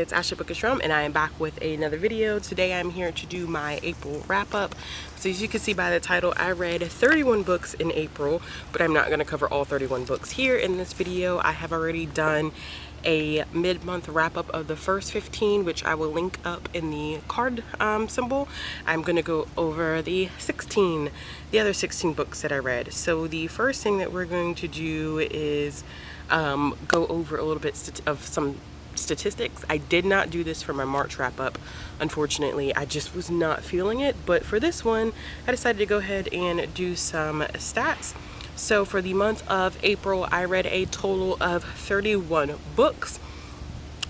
it's Ashley Bookish From, and I am back with another video. Today I'm here to do my April wrap-up. So as you can see by the title, I read 31 books in April, but I'm not going to cover all 31 books here in this video. I have already done a mid-month wrap-up of the first 15, which I will link up in the card symbol. I'm going to go over the other 16 books that I read. So the first thing that we're going to do is go over a little bit of some statistics. I did not do this for my March wrap-up, unfortunately. I just was not feeling it, but for this one I decided to go ahead and do some stats. So for the month of April, I read a total of 31 books,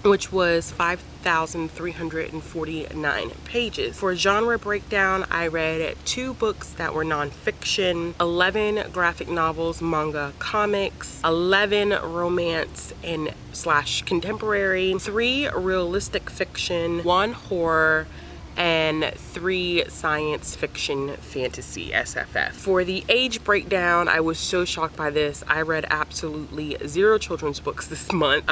which was 5,349 pages. For genre breakdown, I read 2 books that were nonfiction, 11 graphic novels, manga, comics, 11 romance and / contemporary, 3 realistic fiction, 1 horror, and 3 science fiction fantasy SFF. For the age breakdown, I was so shocked by this. I read absolutely 0 children's books this month.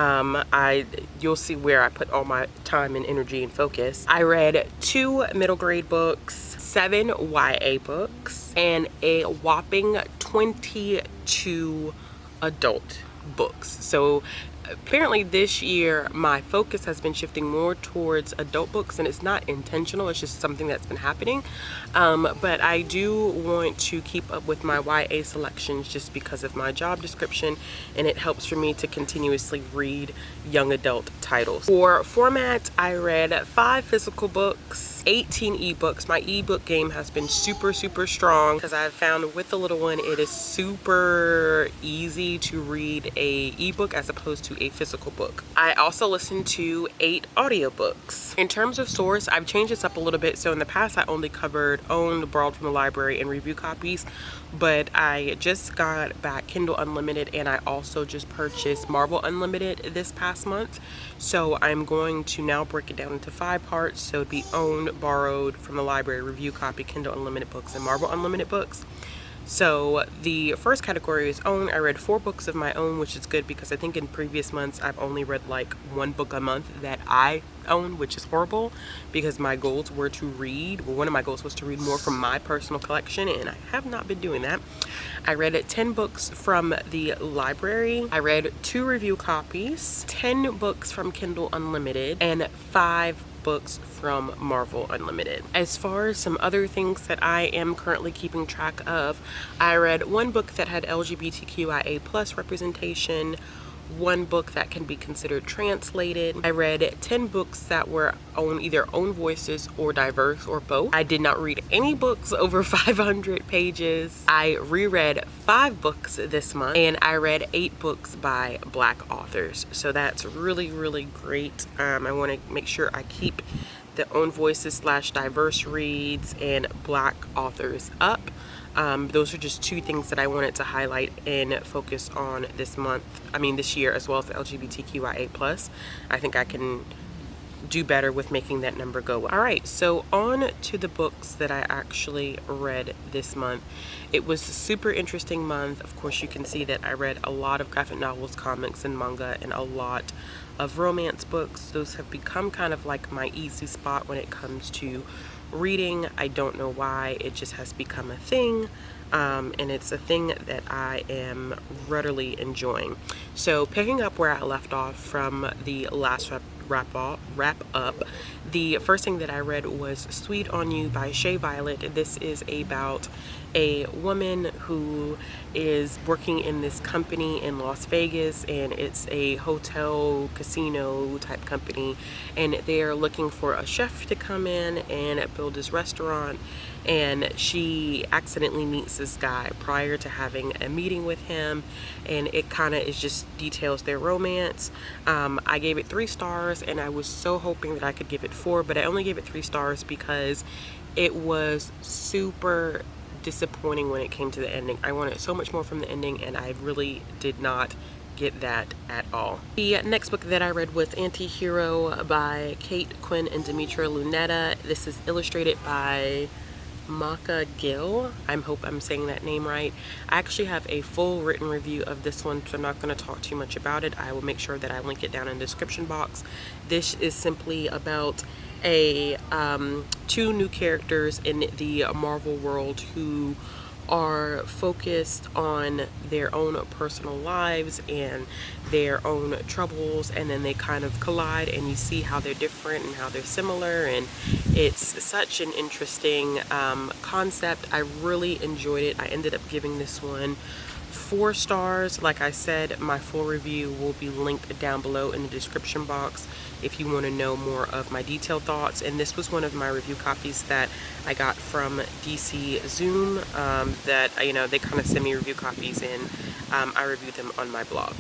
You'll see where I put all my time and energy and focus. I read 2 middle grade books, 7 YA books, and a whopping 22 adult books. So apparently this year my focus has been shifting more towards adult books, and it's not intentional, it's just something that's been happening. But I do want to keep up with my YA selections just because of my job description, and it helps for me to continuously read young adult titles. For format, I read 5 physical books, 18 ebooks. My ebook game has been super strong because I've found with the little one it is super easy to read a ebook as opposed to a physical book. I also listened to 8 audiobooks. In terms of source, I've changed this up a little bit. So in the past I only covered owned, borrowed from the library, and review copies, but I just got back Kindle Unlimited, and I also just purchased Marvel Unlimited this past month. So I'm going to now break it down into 5 parts. So it'd be owned, borrowed from the library, review copy, Kindle Unlimited books, and Marvel Unlimited books. So the first category is own. I read 4 books of my own, which is good because I think in previous months I've only read like 1 book a month that I own, which is horrible because my goals were to read, well, one of my goals was to read more from my personal collection, and I have not been doing that. I read 10 books from the library. I read 2 review copies, 10 books from Kindle Unlimited, and 5 books from Marvel Unlimited. As far as some other things that I am currently keeping track of, I read 1 book that had LGBTQIA+ representation, 1 book that can be considered translated. I read 10 books that were either own voices or diverse or both. I did not read any books over 500 pages. I reread 5 books this month, and I read 8 books by Black authors. So that's really great. I want to make sure I keep the own voices / diverse reads and Black authors up. Those are just 2 things that I wanted to highlight and focus on this year, as well as the LGBTQIA+. I think I can do better with making that number go up. Alright, so on to the books that I actually read this month. It was a super interesting month. Of course, you can see that I read a lot of graphic novels, comics, and manga, and a lot of romance books. Those have become kind of like my easy spot when it comes to reading. I don't know why, it just has become a thing, and it's a thing that I am readily enjoying. So picking up where I left off from the last wrap up, the first thing that I read was Sweet on You by Shea Violet. This is about a woman who is working in this company in Las Vegas, and it's a hotel casino type company, and they're looking for a chef to come in and build his restaurant, and she accidentally meets this guy prior to having a meeting with him, and it kind of just details their romance. I gave it 3 stars, and I was so hoping that I could give it 4, but I only gave it 3 stars because it was super disappointing when it came to the ending. I wanted so much more from the ending, and I really did not get that at all. The next book that I read was Anti-Hero by Kate Quinn and Demetra Lunetta. This is illustrated by Maka Gill. I hope I'm saying that name right. I actually have a full written review of this one, so I'm not going to talk too much about it. I will make sure that I link it down in the description box. This is simply about a two new characters in the Marvel world who are focused on their own personal lives and their own troubles, and then they kind of collide and you see how they're different and how they're similar, and it's such an interesting concept. I really enjoyed it. I ended up giving this one 4 stars. Like I said, my full review will be linked down below in the description box if you want to know more of my detailed thoughts. And this was one of my review copies that I got from DC Zoom, that, you know, they kind of send me review copies, and I reviewed them on my blog.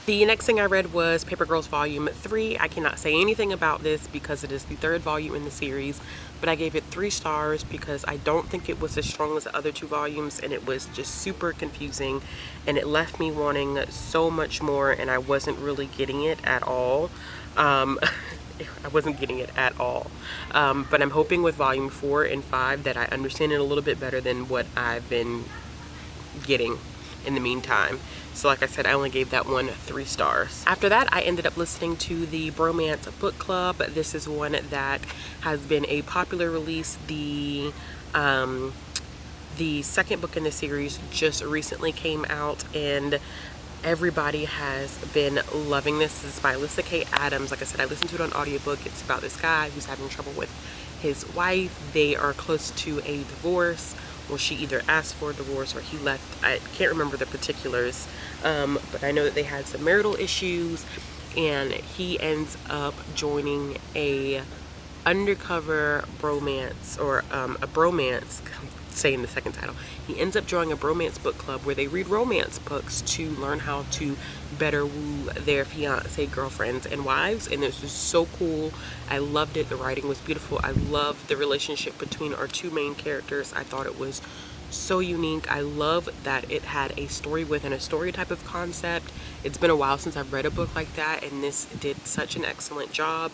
The next thing I read was Paper Girls Volume 3. I cannot say anything about this because it is the 3rd volume in the series, but I gave it 3 stars because I don't think it was as strong as the other 2 volumes, and it was just super confusing, and it left me wanting so much more, and I wasn't really getting it at all. I wasn't getting it at all. But I'm hoping with Volume 4 and 5 that I understand it a little bit better than what I've been getting in the meantime. So like I said, I only gave that one 3 stars. After that, I ended up listening to the Bromance Book Club. This is one that has been a popular release. The second book in the series just recently came out, and everybody has been loving this. This is by Alyssa K. Adams. Like I said, I listened to it on audiobook. It's about this guy who's having trouble with his wife. They are close to a divorce. Well, she either asked for a divorce or he left. I can't remember the particulars, but I know that they had some marital issues, and he ends up joining a undercover bromance, or a bromance, saying the second title. He ends up joining a bromance book club where they read romance books to learn how to better woo their fiance, girlfriends, and wives, and this was so cool. I loved it. The writing was beautiful. I loved the relationship between our 2 main characters. I thought it was so unique. I love that it had a story within a story type of concept. It's been a while since I've read a book like that, and this did such an excellent job.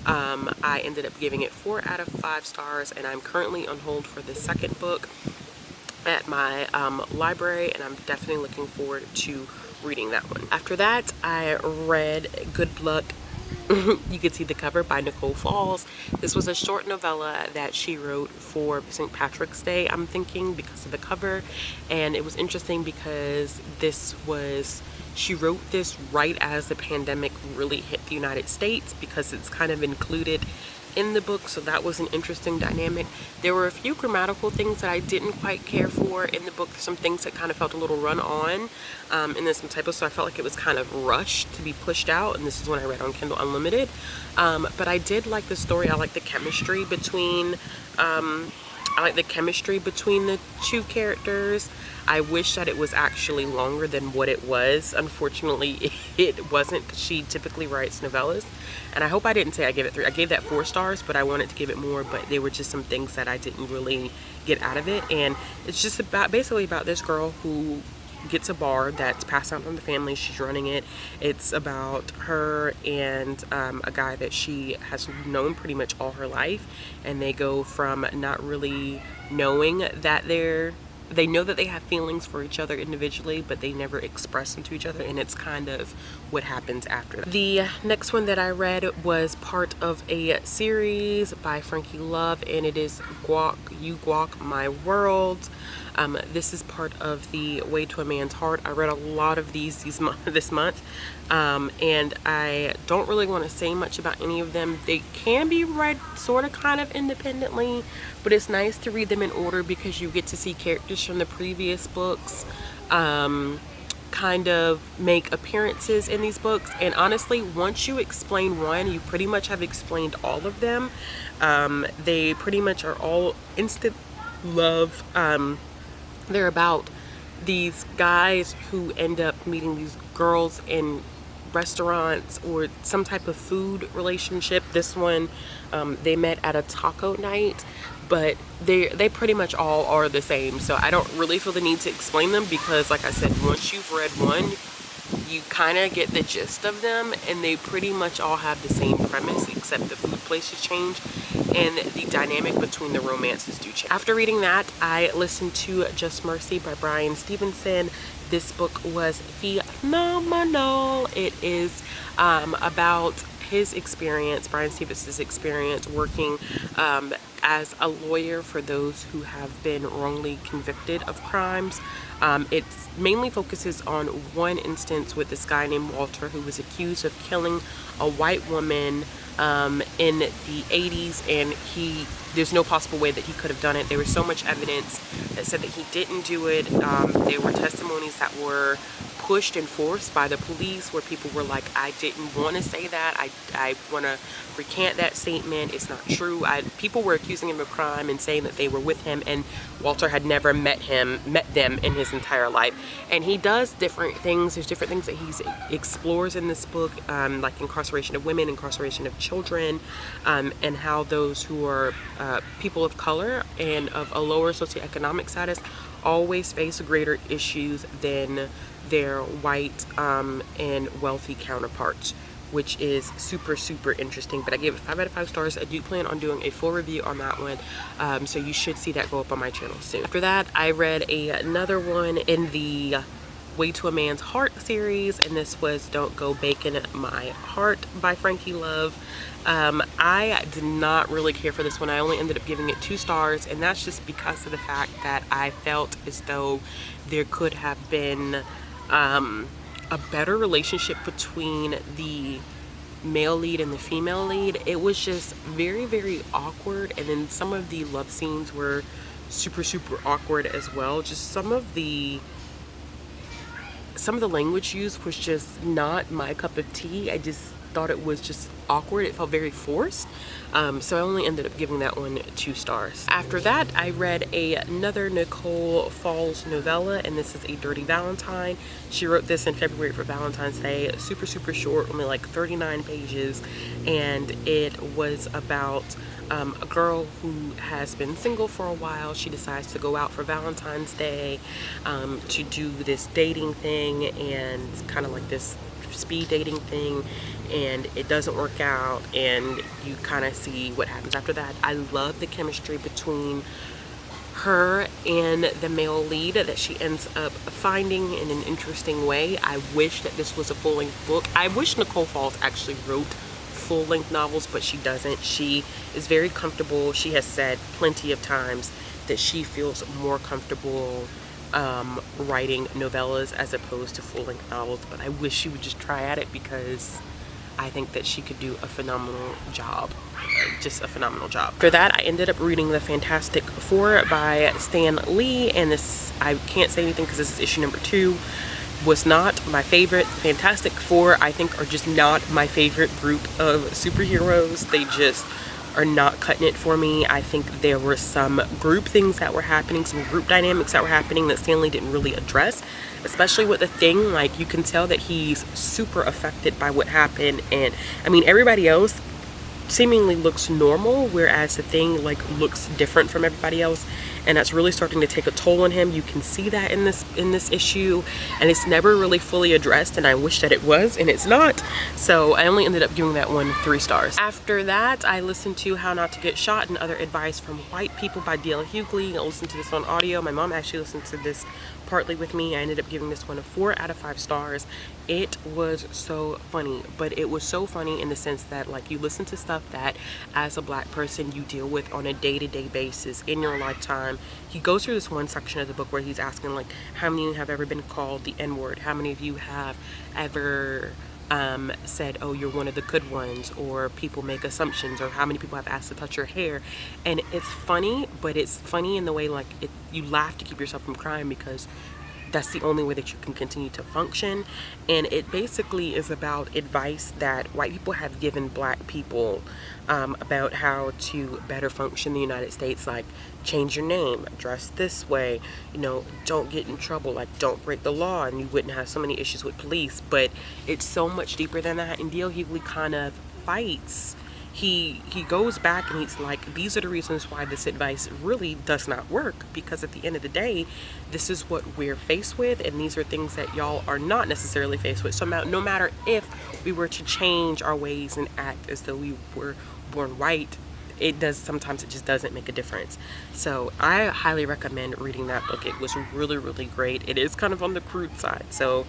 I ended up giving it 4 out of 5 stars, and I'm currently on hold for the second book at my library, and I'm definitely looking forward to reading that one. After that, I read Good Luck. You can see the cover, by Nicole Falls. This was a short novella that she wrote for St. Patrick's Day, I'm thinking, because of the cover. And it was interesting because she wrote this right as the pandemic really hit the United States, because it's kind of included in the book, so that was an interesting dynamic. There were a few grammatical things that I didn't quite care for in the book, some things that kind of felt a little run on, and then some typos, so I felt like it was kind of rushed to be pushed out, and this is when I read on Kindle Unlimited. But I did like the story. I like the chemistry between the 2 characters. I wish that it was actually longer than what it was. Unfortunately, it wasn't, because she typically writes novellas. And I hope I didn't say I gave it 3. I gave that 4 stars, but I wanted to give it more, but there were just some things that I didn't really get out of it. And it's just basically about this girl who gets a bar that's passed down from the family. She's running it. It's about her and a guy that she has known pretty much all her life, and they go from not really knowing that they know that they have feelings for each other individually, but they never express them to each other, and it's kind of what happens after that. The next one that I read was part of a series by Frankie Love, and it is Guac, You Guac My World. This is part of the Way to a Man's Heart. I read a lot of these this month, and I don't really want to say much about any of them. They can be read sort of kind of independently, but it's nice to read them in order because you get to see characters from the previous books kind of make appearances in these books. And honestly, once you explain one, you pretty much have explained all of them. They pretty much are all instant love. They're about these guys who end up meeting these girls in restaurants or some type of food relationship. This one, they met at a taco night, but they pretty much all are the same. So I don't really feel the need to explain them because, like I said, once you've read one, you kind of get the gist of them, and they pretty much all have the same premise, except the food places change and the dynamic between the romances do change. After reading that, I listened to Just Mercy by Brian Stevenson. This book was phenomenal. It is about his experience, Brian Stevenson's experience working as a lawyer for those who have been wrongly convicted of crimes. It mainly focuses on one instance with this guy named Walter, who was accused of killing a white woman in the 80s, and there's no possible way that he could have done it. There was so much evidence that said that he didn't do it. There were testimonies that were pushed and forced by the police where people were like, I didn't want to say that, I want to recant that statement, it's not true. People were accusing him of crime and saying that they were with him, and Walter had never met them in his entire life. And he does different things. There's different things that he explores in this book, like incarceration of women, incarceration of children, and how those who are people of color and of a lower socioeconomic status always face greater issues than their white and wealthy counterparts, which is super interesting. But I gave it 5 out of 5 stars. I do plan on doing a full review on that one, so you should see that go up on my channel soon. After that, I read another one in the Way to a Man's Heart series, and this was Don't Go Baking My Heart by Frankie Love. I did not really care for this one. I only ended up giving it 2 stars, and that's just because of the fact that I felt as though there could have been a better relationship between the male lead and the female lead. It was just very awkward, and then some of the love scenes were super awkward as well. Just some of the language used was just not my cup of tea. I just thought it was just awkward. It felt very forced. So I only ended up giving that one 2 stars. After that, I read another Nicole Falls novella, and this is A Dirty Valentine. She wrote this in February for Valentine's Day. Super short, only like 39 pages, and it was about a girl who has been single for a while. She decides to go out for Valentine's Day to do this dating thing, and kind of like this speed dating thing, and it doesn't work out, and you kind of see what happens after that. I love the chemistry between her and the male lead that she ends up finding in an interesting way. I wish that this was a full-length book. I wish Nicole Falls actually wrote full-length novels, but she doesn't. She is very comfortable. She has said plenty of times that she feels more comfortable writing novellas as opposed to full-length novels, but I wish she would just try at it, because I think that she could do a phenomenal job. Just a phenomenal job. For that, I ended up reading The Fantastic Four by Stan Lee, and this, I can't say anything because this is issue number 2. Was not my favorite. Fantastic Four, I think, are just not my favorite group of superheroes. They just are not cutting it for me. I think there were some group things that were happening, some group dynamics that were happening that Stan Lee didn't really address, especially with the Thing. Like, you can tell that he's super affected by what happened, and I mean, everybody else seemingly looks normal, whereas the Thing like looks different from everybody else, and that's really starting to take a toll on him. You can see that in this issue, and it's never really fully addressed, and I wish that it was, and it's not. So I only ended up giving that one 3 stars. After that, I listened to How Not to Get Shot and Other Advice from White People by D.L. Hughley. I listened to this on audio. My mom actually listened to this partly with me. I ended up giving this one a 4 out of 5 stars. It was so funny, but it was so funny in the sense that, like, you listen to stuff that as a black person you deal with on a day-to-day basis in your lifetime. He goes through this one section of the book where he's asking, like, how many of you have ever been called the N-word? How many of you have ever said, oh, you're one of the good ones, or people make assumptions, or how many people have asked to touch your hair? And it's funny, but it's funny in the way, like, you laugh to keep yourself from crying, because that's the only way that you can continue to function. And it basically is about advice that white people have given black people about how to better function in the United States, like change your name, dress this way, you know, don't get in trouble, like don't break the law, and you wouldn't have so many issues with police. But it's so much deeper than that, and D.L. Hughley kind of fights he goes back and he's like, these are the reasons why this advice really does not work, because at the end of the day, this is what we're faced with, and these are things that y'all are not necessarily faced with. So no matter if we were to change our ways and act as though we were born white, sometimes it just doesn't make a difference. So I highly recommend reading that book. It was really, really great. It is kind of on the crude side, so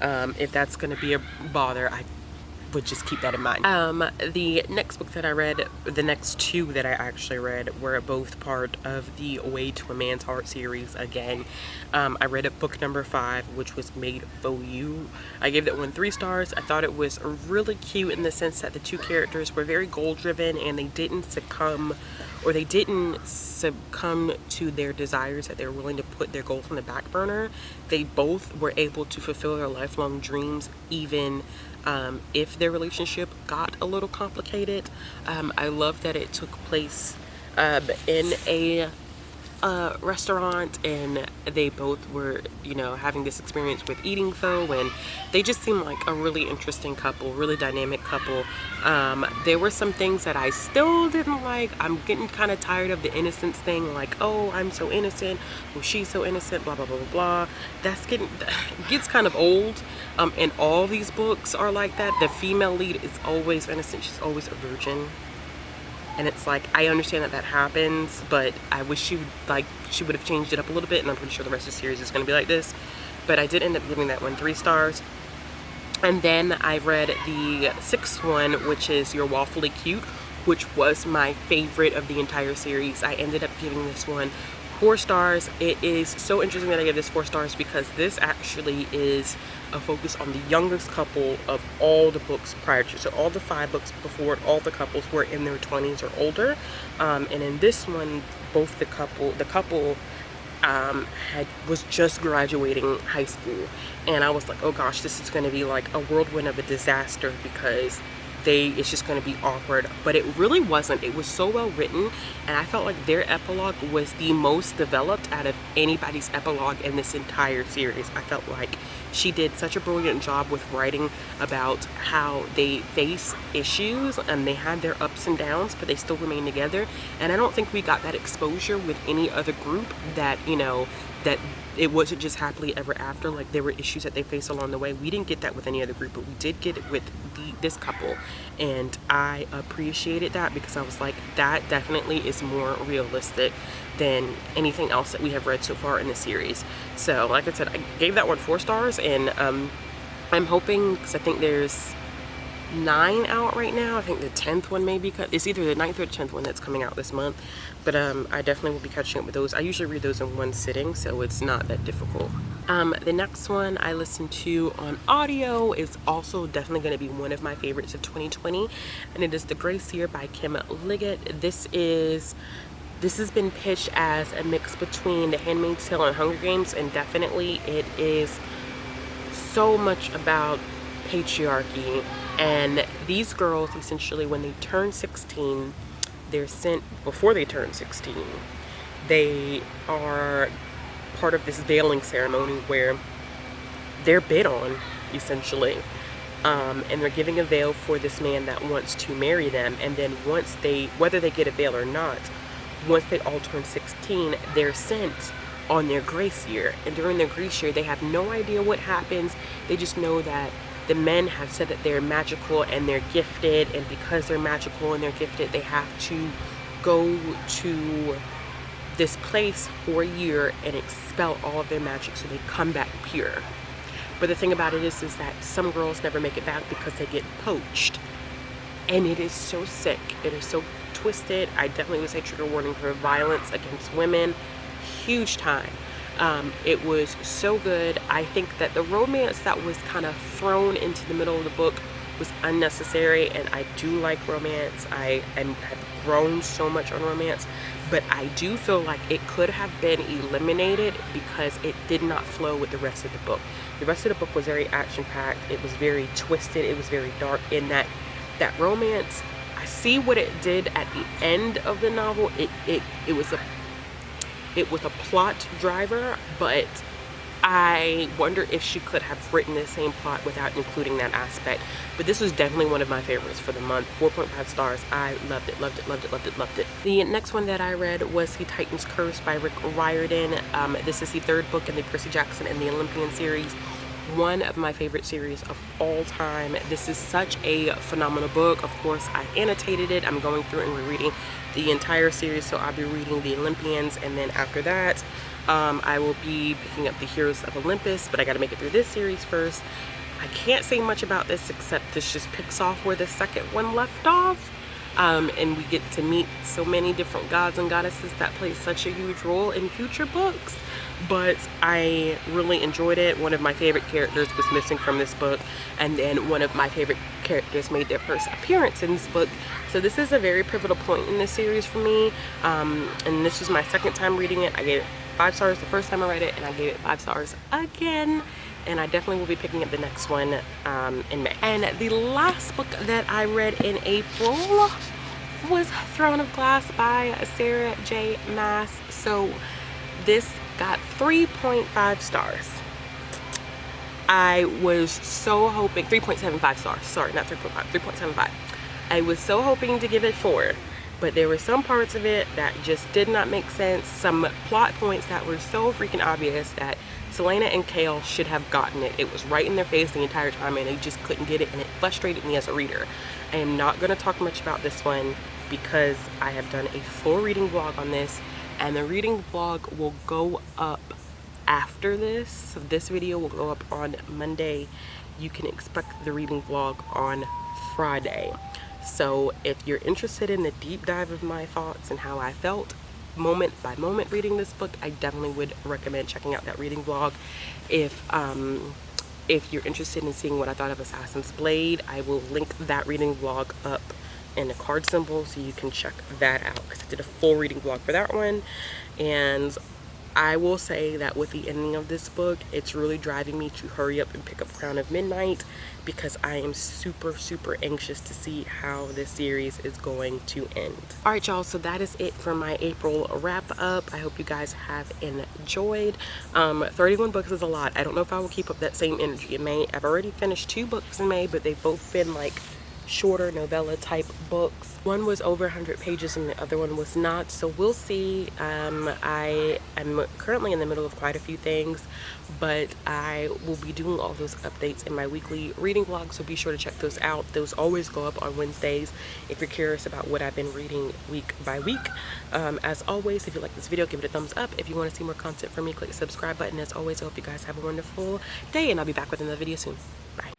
if that's going to be a bother, I would just keep that in mind. The next book that I read, the next two that I actually read, were both part of the Way to a Man's Heart series again. I read book number 5, which was Made for You. I gave that one 3 stars. I thought it was really cute in the sense that the two characters were very goal driven, and they didn't succumb to their desires, that they were willing to put their goals on the back burner. They both were able to fulfill their lifelong dreams, even if their relationship got a little complicated. I love that it took place in a restaurant, and they both were, you know, having this experience with eating pho, and they just seem like a really interesting couple, really dynamic couple. There were some things that I still didn't like. I'm getting kind of tired of the innocence thing, like, oh, I'm so innocent, well, she's so innocent, blah blah blah blah blah. Gets kind of old, and all these books are like that. The female lead is always innocent, she's always a virgin. And it's like, I understand that happens, but I wish she would have changed it up a little bit, and I'm pretty sure the rest of the series is going to be like this. But I did end up giving that one 3 stars. And then I read the 6th one, which is Your Waffle, Eacute, which was my favorite of the entire series. I ended up giving this one 4 stars. It is so interesting that I gave this 4 stars because this actually is a focus on the youngest couple of all the books prior to. So all the 5 books before, all the couples were in their 20s or older. And in this one, both the couple was just graduating high school. And I was like, oh gosh, this is going to be like a whirlwind of a disaster, because it's just going to be awkward. But it really wasn't. It was so well written, and I felt like their epilogue was the most developed out of anybody's epilogue in this entire series. I felt like she did such a brilliant job with writing about how they face issues, and they had their ups and downs, but they still remain together. And I don't think we got that exposure with any other group, that, you know, that it wasn't just happily ever after. Like, there were issues that they faced along the way. We didn't get that with any other group, but we did get it with this couple, and I appreciated that, because I was like, that definitely is more realistic than anything else that we have read so far in the series. So like I said, I gave that one 4 stars, and I'm hoping, because I think there's 9 out right now. I think the 10th one may be it's either the 9th or the 10th one that's coming out this month, but I definitely will be catching up with those. I usually read those in one sitting, so it's not that difficult. The next one I listened to on audio is also definitely going to be one of my favorites of 2020, and it is The Grace Year by Kim Liggett. This has been pitched as a mix between The Handmaid's Tale and Hunger Games, and definitely it is so much about patriarchy. And these girls, essentially, when they turn 16, they're sent, before they turn 16, they are part of this veiling ceremony where they're bid on, essentially, and they're giving a veil for this man that wants to marry them. And then once whether they get a veil or not, once they all turn 16, they're sent on their grace year. And during their grace year, they have no idea what happens. They just know that the men have said that they're magical and they're gifted, and because they're magical and they're gifted, they have to go to this place for a year and expel all of their magic so they come back pure. But the thing about it is that some girls never make it back because they get poached. And it is so sick. It is so twisted. I definitely would say trigger warning for violence against women. Huge time. It was so good. I think that the romance that was kind of thrown into the middle of the book was unnecessary, and I do like romance. I have grown so much on romance, but I do feel like it could have been eliminated because it did not flow with the rest of the book. The rest of the book was very action-packed. It was very twisted. It was very dark. In that romance, I see what it did at the end of the novel. It was a plot driver, but I wonder if she could have written the same plot without including that aspect. But this was definitely one of my favorites for the month. 4.5 stars. I loved it, loved it, loved it, loved it, loved it. The next one that I read was The Titan's Curse by Rick Riordan. This is the third book in the Percy Jackson and the Olympian series. One of my favorite series of all time. This is such a phenomenal book. Of course, I annotated it. I'm going through and rereading the entire series, so I'll be reading the Olympians, and then after that I will be picking up the Heroes of Olympus, but I got to make it through this series first. I can't say much about this except this just picks off where the second one left off. And we get to meet so many different gods and goddesses that play such a huge role in future books. But I really enjoyed it. One of my favorite characters was missing from this book, and then one of my favorite characters made their first appearance in this book. So this is a very pivotal point in this series for me, and this was my second time reading it. I gave it 5 stars the first time I read it, and I gave it 5 stars again. And I definitely will be picking up the next one in May. And the last book that I read in April was Throne of Glass by Sarah J. Maas. So this got 3.5 stars. I was so hoping, 3.75 stars, sorry, not 3.5, 3.75. I was so hoping to give it 4, but there were some parts of it that just did not make sense. Some plot points that were so freaking obvious that Selena and Kale should have gotten it. It was right in their face the entire time, and they just couldn't get it, and it frustrated me as a reader. I am not going to talk much about this one because I have done a full reading vlog on this, and the reading vlog will go up after this. So this video will go up on Monday. You can expect the reading vlog on Friday. So if you're interested in the deep dive of my thoughts and how I felt moment by moment reading this book, I definitely would recommend checking out that reading vlog. If you're interested in seeing what I thought of Assassin's Blade, I will link that reading vlog up in the card symbol so you can check that out, because I did a full reading vlog for that one. And I will say that with the ending of this book, it's really driving me to hurry up and pick up Crown of Midnight, because I am super anxious to see how this series is going to end. Alright y'all, so that is it for my April wrap up. I hope you guys have enjoyed. 31 books is a lot. I don't know if I will keep up that same energy in May. I've already finished 2 books in May, but they've both been like shorter novella type books. One was over 100 pages and the other one was not, so we'll see. I am currently in the middle of quite a few things, but I will be doing all those updates in my weekly reading vlog, so be sure to check those out. Those always go up on Wednesdays if you're curious about what I've been reading week by week. As always, if you like this video, give it a thumbs up. If you want to see more content from me, click the subscribe button. As always, I hope you guys have a wonderful day, and I'll be back with another video soon. Bye.